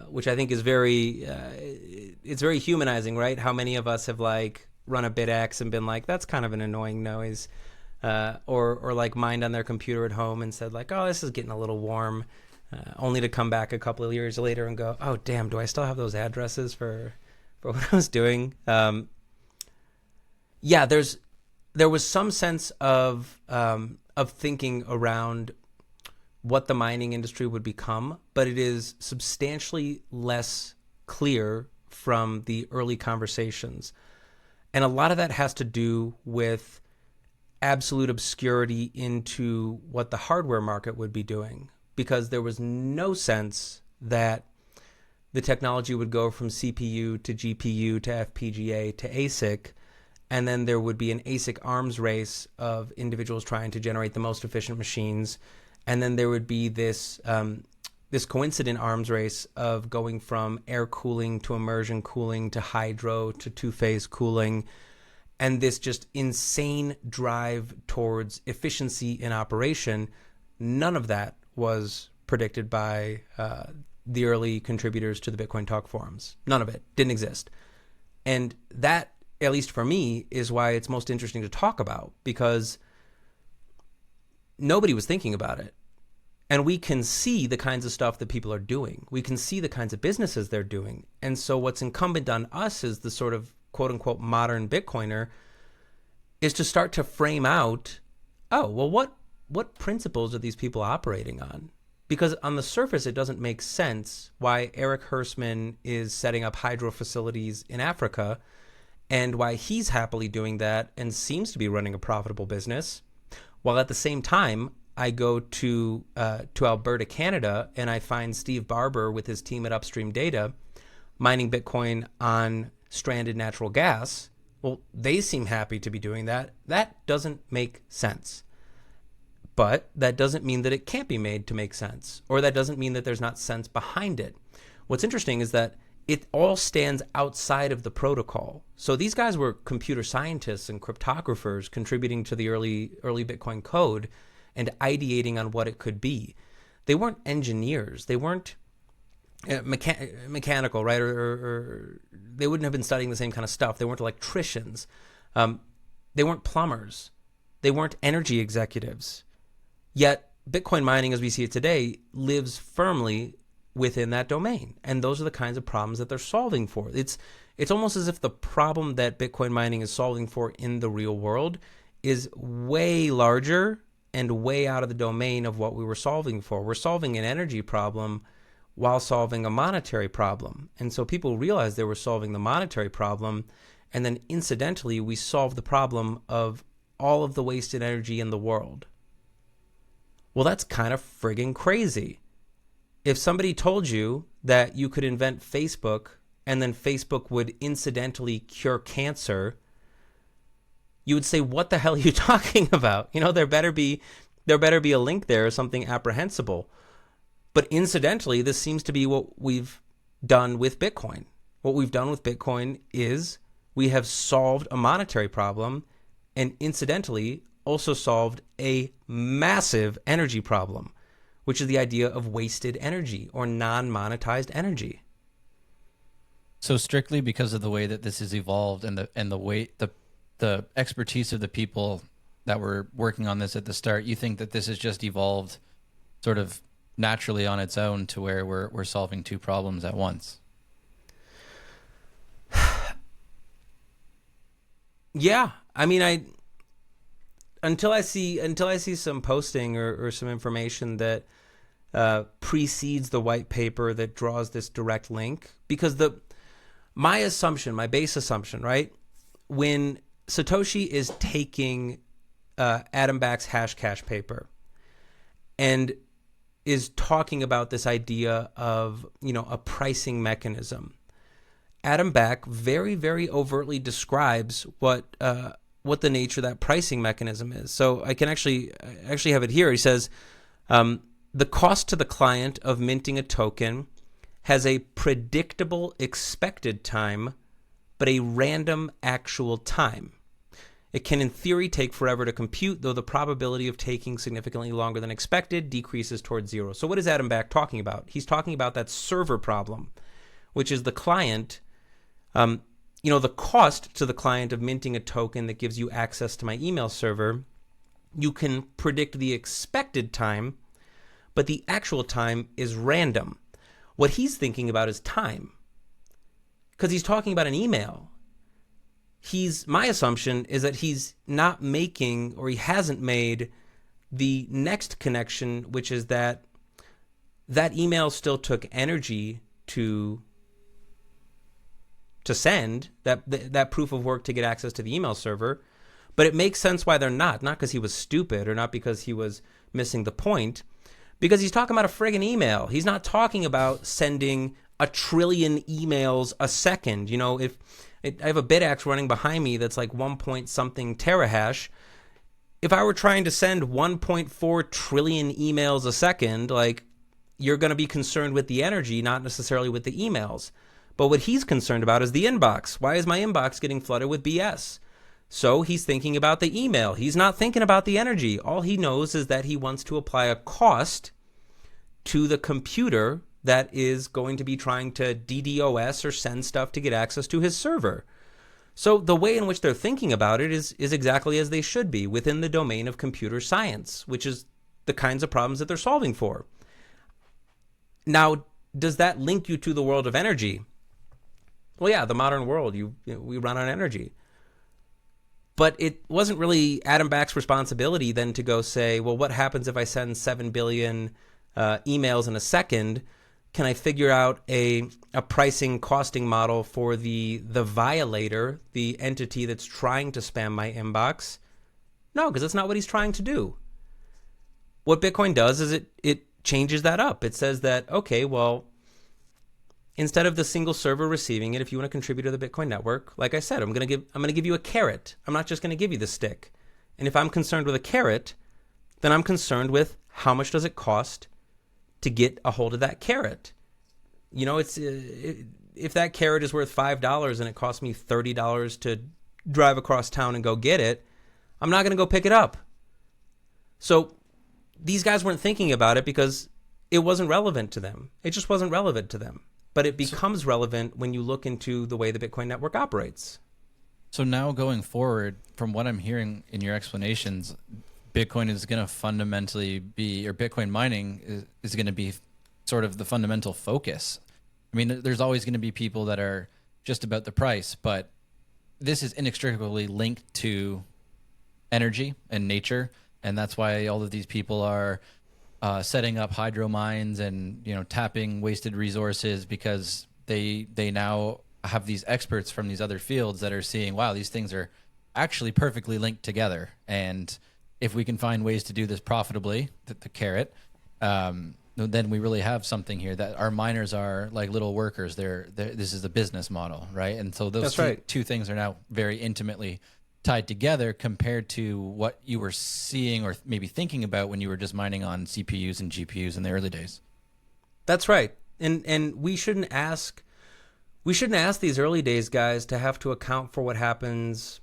which I think is it's very humanizing, right? How many of us have like run a BitX and been like, that's kind of an annoying noise, or like mined on their computer at home and said like, oh, this is getting a little warm, only to come back a couple of years later and go, oh, damn, do I still have those addresses for what I was doing? There was some sense of thinking around what the mining industry would become, but it is substantially less clear from the early conversations. And a lot of that has to do with absolute obscurity into what the hardware market would be doing, because there was no sense that the technology would go from CPU to GPU to FPGA to ASIC, and then there would be an ASIC arms race of individuals trying to generate the most efficient machines, and then there would be this coincident arms race of going from air cooling to immersion cooling to hydro to two-phase cooling, and this just insane drive towards efficiency in operation, none of that was predicted by the early contributors to the Bitcoin Talk forums. None of it didn't exist. And that, at least for me, is why it's most interesting to talk about, because nobody was thinking about it. And we can see the kinds of stuff that people are doing. We can see the kinds of businesses they're doing. And so what's incumbent on us as the sort of quote unquote modern Bitcoiner is to start to frame out, oh, well, what principles are these people operating on? Because on the surface, it doesn't make sense why Eric Hersman is setting up hydro facilities in Africa and why he's happily doing that and seems to be running a profitable business, while at the same time, I go to Alberta, Canada, and I find Steve Barber with his team at Upstream Data mining Bitcoin on stranded natural gas. Well, they seem happy to be doing that. That doesn't make sense. But that doesn't mean that it can't be made to make sense, or that doesn't mean that there's not sense behind it. What's interesting is that it all stands outside of the protocol. So these guys were computer scientists and cryptographers contributing to the early Bitcoin code and ideating on what it could be. They weren't engineers. They weren't mechanical, right? Or they wouldn't have been studying the same kind of stuff. They weren't electricians. They weren't plumbers. They weren't energy executives. Yet Bitcoin mining, as we see it today, lives firmly within that domain. And those are the kinds of problems that they're solving for. It's almost as if the problem that Bitcoin mining is solving for in the real world is way larger and way out of the domain of what we were solving for. We're solving an energy problem while solving a monetary problem. And so people realized they were solving the monetary problem, and then incidentally, we solved the problem of all of the wasted energy in the world. Well, that's kind of friggin' crazy. If somebody told you that you could invent Facebook and then Facebook would incidentally cure cancer, you would say, what the hell are you talking about? You know, there better be a link there or something apprehensible. But incidentally, this seems to be what we've done with Bitcoin. What we've done with Bitcoin is we have solved a monetary problem and incidentally also solved a massive energy problem, which is the idea of wasted energy or non-monetized energy. So strictly because of the way that this has evolved and the way the expertise of the people that were working on this at the start, you think that this has just evolved sort of naturally on its own to where we're solving two problems at once? Yeah, I mean, until I see some posting or some information that precedes the white paper that draws this direct link, because my base assumption, right, when Satoshi is taking Adam Back's Hashcash paper and is talking about this idea of, a pricing mechanism, Adam Back very, very overtly describes what the nature of that pricing mechanism is. So I can actually have it here. He says, the cost to the client of minting a token has a predictable expected time, but a random actual time. It can, in theory, take forever to compute, though the probability of taking significantly longer than expected decreases towards zero. So what is Adam Back talking about? He's talking about that server problem, which is the client, the cost to the client of minting a token that gives you access to my email server. You can predict the expected time, but the actual time is random. What he's thinking about is time, because he's talking about an email. My assumption is that he's not making, or he hasn't made, the next connection, which is that email still took energy to send, that proof of work to get access to the email server. But it makes sense why they're not because he was stupid or not because he was missing the point, because he's talking about a friggin' email. He's not talking about sending 1 trillion emails a second. I have a BitX running behind me that's like 1 point something terahash. If I were trying to send 1.4 trillion emails a second, you're going to be concerned with the energy, not necessarily with the emails. But what he's concerned about is the inbox. Why is my inbox getting flooded with BS? So he's thinking about the email. He's not thinking about the energy. All he knows is that he wants to apply a cost to the computer that is going to be trying to DDoS or send stuff to get access to his server. So the way in which they're thinking about it is exactly as they should be, within the domain of computer science, which is the kinds of problems that they're solving for. Now, does that link you to the world of energy? Well, yeah, the modern world, we run on energy. But it wasn't really Adam Back's responsibility then to go say, well, what happens if I send 7 billion emails in a second? Can I figure out a pricing costing model for the violator, the entity that's trying to spam my inbox? No, because that's not what he's trying to do. What Bitcoin does is it changes that up. It says that, okay, well, instead of the single server receiving it, if you want to contribute to the Bitcoin network, like I said, I'm going to give you a carrot. I'm not just going to give you the stick. And if I'm concerned with a carrot, then I'm concerned with how much does it cost to get a hold of that carrot. You know, if that carrot is worth $5 and it costs me $30 to drive across town and go get it, I'm not going to go pick it up. So these guys weren't thinking about it because it wasn't relevant to them. It just wasn't relevant to them. But it becomes relevant when you look into the way the Bitcoin network operates. So now going forward, from what I'm hearing in your explanations, Bitcoin is going to fundamentally be, or Bitcoin mining is going to be sort of the fundamental focus. I mean, there's always going to be people that are just about the price, but this is inextricably linked to energy and nature. And that's why all of these people are setting up hydro mines and, you know, tapping wasted resources, because they now have these experts from these other fields that are seeing, wow, these things are actually perfectly linked together. And if we can find ways to do this profitably, the carrot, then we really have something here, that our miners are like little workers. This is the business model, right? And so those two things are now very intimately tied together compared to what you were seeing or maybe thinking about when you were just mining on CPUs and GPUs in the early days. That's right. And we shouldn't ask these early days guys to have to account for what happens,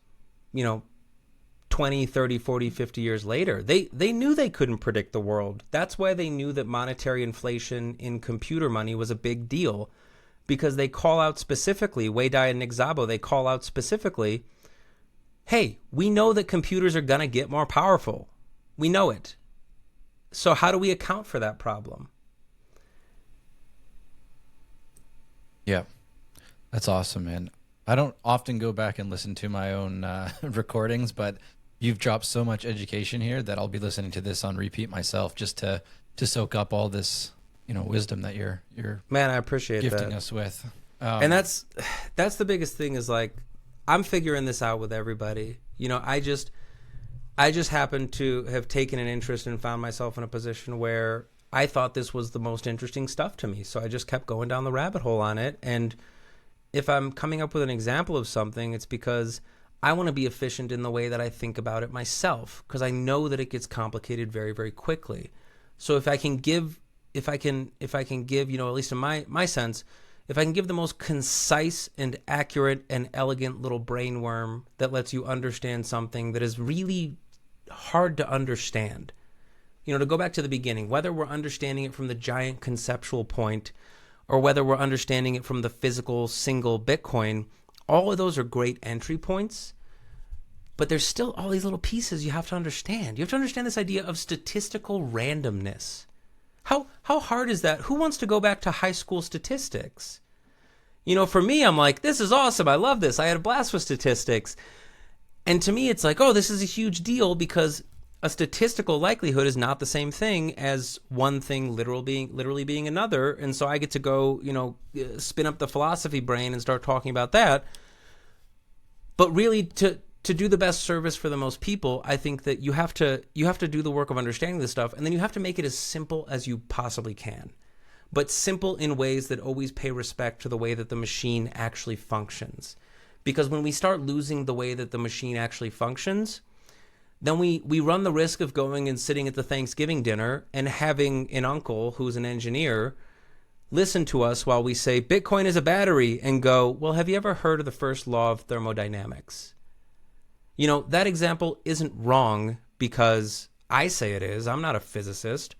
20, 30, 40, 50 years later. They knew they couldn't predict the world. That's why they knew that monetary inflation in computer money was a big deal, because they call out specifically, Wei Dai and Nick Szabo, they call out specifically, hey, we know that computers are going to get more powerful. We know it. So how do we account for that problem? Yeah, that's awesome, man. I don't often go back and listen to my own recordings, but you've dropped so much education here that I'll be listening to this on repeat myself, just to soak up all this, wisdom that you're man, I appreciate gifting that. us with. And that's the biggest thing, is like, I'm figuring this out with everybody. I just happen to have taken an interest and found myself in a position where I thought this was the most interesting stuff to me. So I just kept going down the rabbit hole on it. And if I'm coming up with an example of something, it's because I want to be efficient in the way that I think about it myself, because I know that it gets complicated very, very quickly. So if I can give, at least in my sense, if I can give the most concise and accurate and elegant little brainworm that lets you understand something that is really hard to understand, to go back to the beginning, whether we're understanding it from the giant conceptual point or whether we're understanding it from the physical single Bitcoin, all of those are great entry points, but there's still all these little pieces you have to understand. You have to understand this idea of statistical randomness. How hard is that? Who wants to go back to high school statistics? For me, I'm like, this is awesome. I love this. I had a blast with statistics. And to me, it's like, oh, this is a huge deal, because a statistical likelihood is not the same thing as one thing literally being another. And so I get to go, spin up the philosophy brain and start talking about that. But really, to do the best service for the most people, I think that you have to do the work of understanding this stuff, and then you have to make it as simple as you possibly can, but simple in ways that always pay respect to the way that the machine actually functions. Because when we start losing the way that the machine actually functions, then we run the risk of going and sitting at the Thanksgiving dinner and having an uncle who's an engineer listen to us while we say Bitcoin is a battery and go, well, have you ever heard of the first law of thermodynamics? That example isn't wrong because I say it is. I'm not a physicist.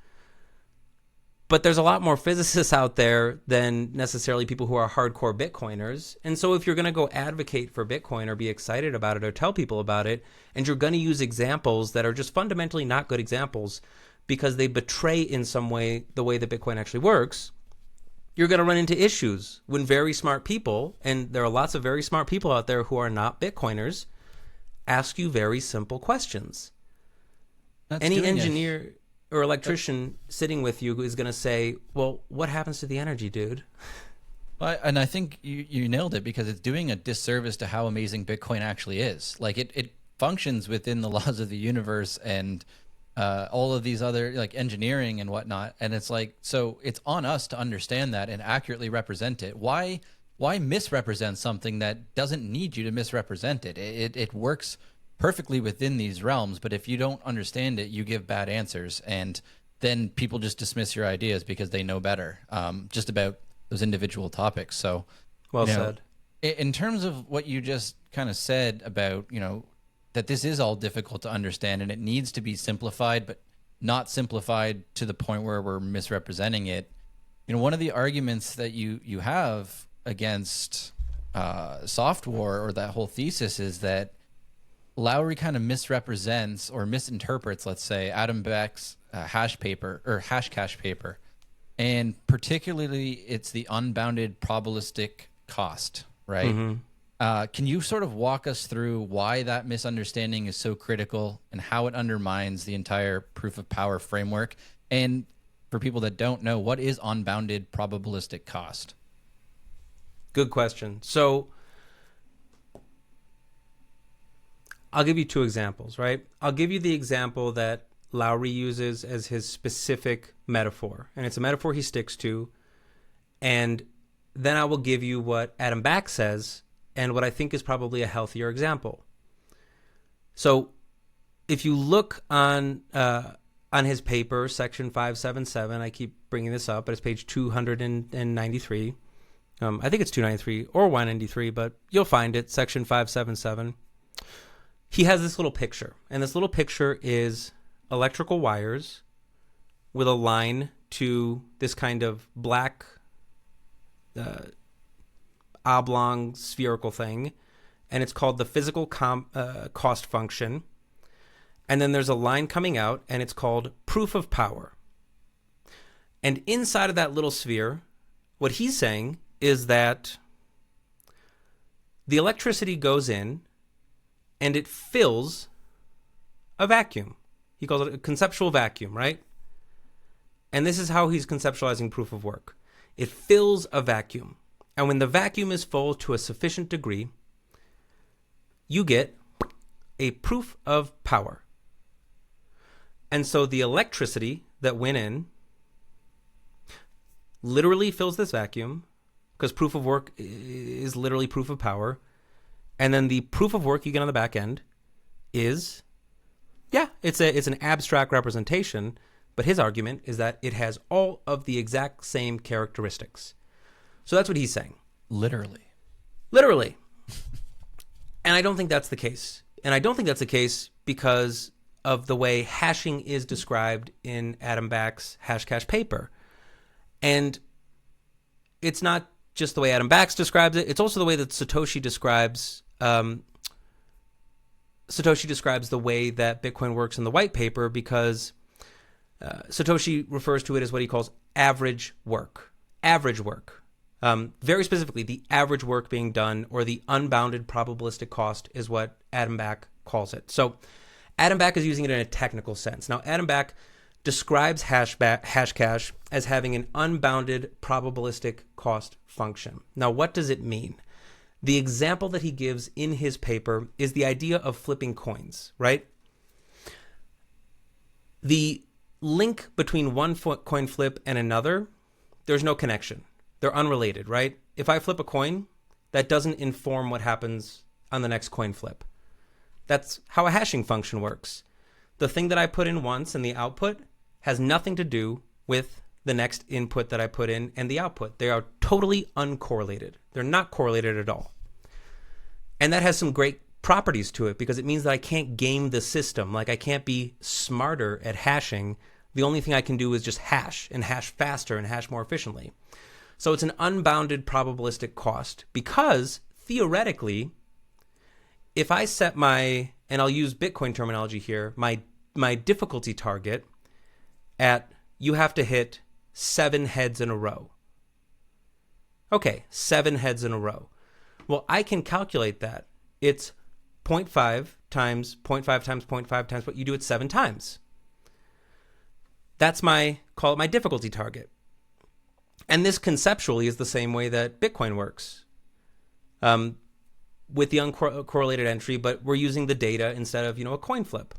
But there's a lot more physicists out there than necessarily people who are hardcore Bitcoiners. And so if you're going to go advocate for Bitcoin or be excited about it or tell people about it, and you're going to use examples that are just fundamentally not good examples because they betray in some way the way that Bitcoin actually works, you're going to run into issues when very smart people, and there are lots of very smart people out there who are not Bitcoiners, ask you very simple questions. Any engineer or electrician sitting with you is going to say, well, what happens to the energy, dude? And I think you nailed it, because it's doing a disservice to how amazing Bitcoin actually is. Like it functions within the laws of the universe and all of these other like engineering and whatnot. And it's like, so it's on us to understand that and accurately represent it. Why misrepresent something that doesn't need you to misrepresent it? It works perfectly within these realms, but if you don't understand it, you give bad answers, and then people just dismiss your ideas because they know better, just about those individual topics. So, well said. In terms of what you just kind of said about, that this is all difficult to understand and it needs to be simplified, but not simplified to the point where we're misrepresenting it. One of the arguments that you have against soft war, or that whole thesis, is that Lowry kind of misrepresents or misinterprets, let's say, Adam Back's hash cache paper. And particularly, it's the unbounded probabilistic cost, right? Mm-hmm. Can you sort of walk us through why that misunderstanding is so critical and how it undermines the entire proof of power framework? And for people that don't know, what is unbounded probabilistic cost? Good question. So I'll give you two examples, right? I'll give you the example that Lowry uses as his specific metaphor, and it's a metaphor he sticks to. And then I will give you what Adam Back says and what I think is probably a healthier example. So if you look on his paper, section 577, I keep bringing this up, but it's page 293. I think it's 293 or 193, but you'll find it, section 577. He has this little picture, and this little picture is electrical wires with a line to this kind of black oblong spherical thing, and it's called the physical cost function. And then there's a line coming out, and it's called proof of power. And inside of that little sphere, what he's saying is that the electricity goes in, and it fills a vacuum. He calls it a conceptual vacuum, right? And this is how he's conceptualizing proof of work. It fills a vacuum. And when the vacuum is full to a sufficient degree, you get a proof of power. And so the electricity that went in literally fills this vacuum, because proof of work is literally proof of power. And then the proof of work you get on the back end is, it's an abstract representation, but his argument is that it has all of the exact same characteristics. So that's what he's saying. Literally. And I don't think that's the case. And I don't think that's the case because of the way hashing is described in Adam Back's Hashcash paper. And it's not just the way Adam Back describes it, it's also the way that Satoshi describes the way that Bitcoin works in the white paper, because Satoshi refers to it as what he calls average work. Very specifically, the average work being done, or the unbounded probabilistic cost, is what Adam Back calls it. So Adam Back is using it in a technical sense. Now, Adam Back describes Hashcash as having an unbounded probabilistic cost function. Now, what does it mean? The example that he gives in his paper is the idea of flipping coins, right? The link between one coin flip and another, there's no connection. They're unrelated, right? If I flip a coin, that doesn't inform what happens on the next coin flip. That's how a hashing function works. The thing that I put in once and the output has nothing to do with the next input that I put in and the output. They are totally uncorrelated. They're not correlated at all. And that has some great properties to it, because it means that I can't game the system. Like, I can't be smarter at hashing. The only thing I can do is just hash, and hash faster, and hash more efficiently. So it's an unbounded probabilistic cost, because theoretically, if I set my, and I'll use Bitcoin terminology here, my difficulty target at, you have to hit 7 heads in a row. Okay, 7 heads in a row. Well, I can calculate that. It's 0.5 times 0.5 times 0.5 times what you do it 7 times. That's my, call it my difficulty target. And this conceptually is the same way that Bitcoin works. With the uncorrelated entry, but we're using the data instead of, a coin flip.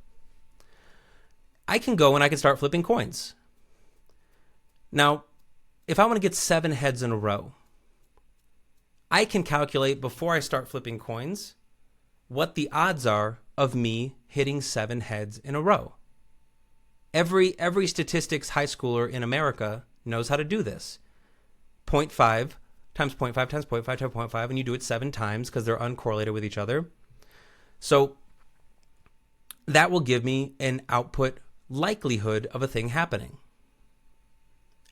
I can go and I can start flipping coins. Now, if I want to get 7 heads in a row, I can calculate before I start flipping coins what the odds are of me hitting 7 heads in a row. Every statistics high schooler in America knows how to do this. 0.5 times 0.5 times 0.5 times 0.5, and you do it 7 times because they're uncorrelated with each other. So that will give me an output likelihood of a thing happening.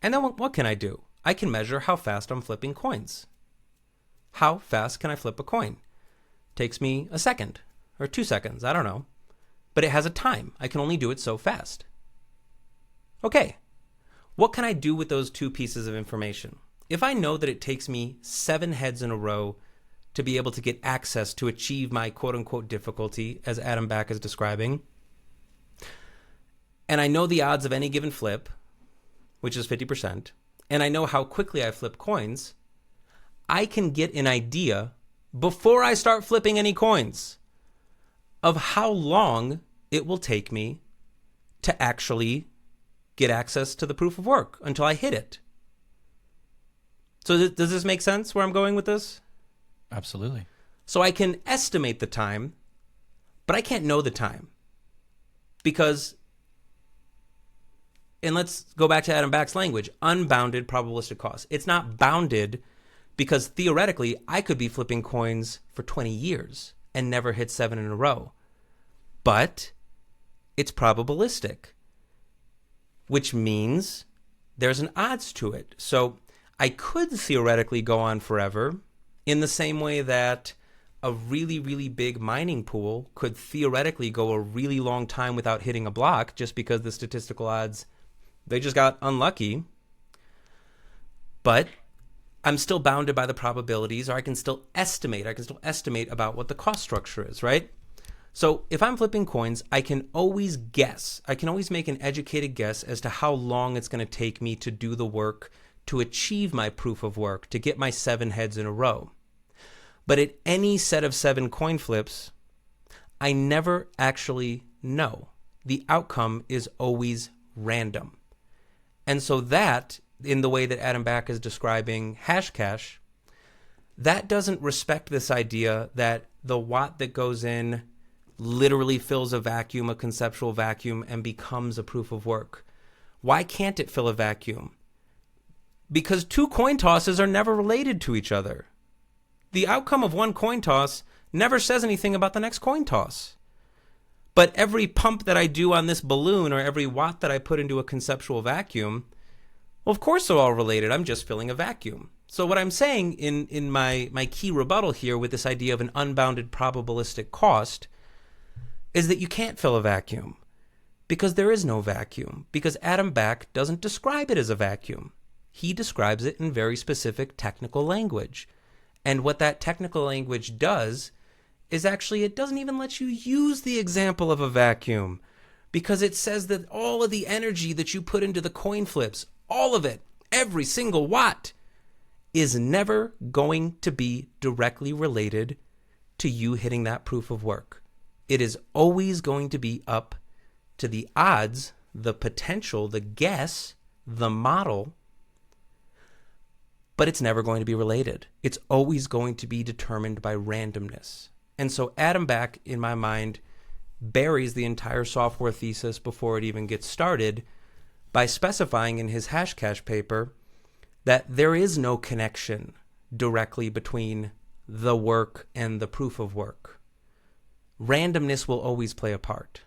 And then what can I do? I can measure how fast I'm flipping coins. How fast can I flip a coin? Takes me a second or 2 seconds, I don't know. But it has a time. I can only do it so fast. Okay, what can I do with those 2 pieces of information? If I know that it takes me 7 heads in a row to be able to get access to achieve my quote-unquote difficulty, as Adam Back is describing, and I know the odds of any given flip, which is 50%, and I know how quickly I flip coins, I can get an idea before I start flipping any coins of how long it will take me to actually get access to the proof of work until I hit it. So does this make sense where I'm going with this? Absolutely. So I can estimate the time, but I can't know the time. Because, and let's go back to Adam Back's language, unbounded probabilistic cost. It's not bounded because theoretically I could be flipping coins for 20 years and never hit 7 in a row. But it's probabilistic, which means there's an odds to it. So I could theoretically go on forever in the same way that a really, really big mining pool could theoretically go a really long time without hitting a block just because the statistical odds, they just got unlucky. But I'm still bounded by the probabilities, or I can still estimate. I can still estimate about what the cost structure is, right? So if I'm flipping coins, I can always guess. I can always make an educated guess as to how long it's going to take me to do the work to achieve my proof of work, to get my 7 heads in a row. But at any set of 7 coin flips, I never actually know. The outcome is always random. And so that, in the way that Adam Back is describing Hashcash, that doesn't respect this idea that the watt that goes in literally fills a vacuum, a conceptual vacuum, and becomes a proof of work. Why can't it fill a vacuum? Because 2 coin tosses are never related to each other. The outcome of one coin toss never says anything about the next coin toss. But every pump that I do on this balloon, or every watt that I put into a conceptual vacuum, well, of course they're all related. I'm just filling a vacuum. So what I'm saying in my key rebuttal here with this idea of an unbounded probabilistic cost is that you can't fill a vacuum, because there is no vacuum, because Adam Back doesn't describe it as a vacuum. He describes it in very specific technical language. And what that technical language does is actually it doesn't even let you use the example of a vacuum, because it says that all of the energy that you put into the coin flips, all of it, every single watt, is never going to be directly related to you hitting that proof of work. It is always going to be up to the odds, the potential, the guess, the model, but it's never going to be related. It's always going to be determined by randomness. And so Adam Back, in my mind, buries the entire software thesis before it even gets started by specifying in his Hashcash paper that there is no connection directly between the work and the proof of work. randomness will always play a part.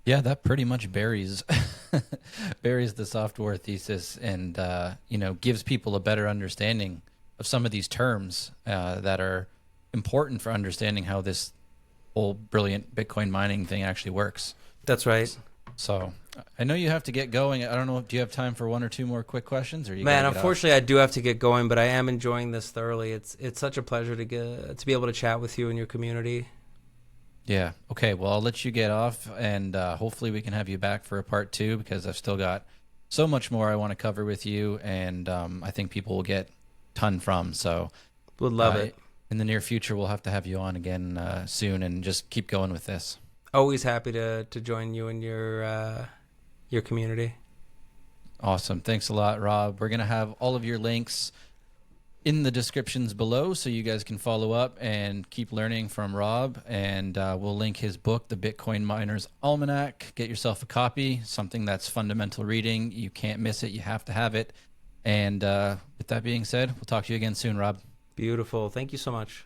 Yeah, that pretty much buries buries the software thesis, and gives people a better understanding of some of these terms that are important for understanding how this whole brilliant Bitcoin mining thing actually works. That's right. So I know you have to get going. I don't know. Do you have time for one or two more quick questions, or you Man, gotta get unfortunately, I do have to get going, but I am enjoying this thoroughly. It's such a pleasure to be able to chat with you and your community. Yeah. Okay. Well, I'll let you get off, and hopefully we can have you back for a part 2, because I've still got so much more I want to cover with you, and I think people will get a ton from. So Would love it. In the near future, we'll have to have you on again soon, and just keep going with this. Always happy to join you and your community. Awesome. Thanks a lot, Rob. We're going to have all of your links in the descriptions below, so you guys can follow up and keep learning from Rob. And we'll link his book, The Bitcoin Miner's Almanac. Get yourself a copy, something that's fundamental reading. You can't miss it. You have to have it. And with that being said, we'll talk to you again soon, Rob. Beautiful. Thank you so much.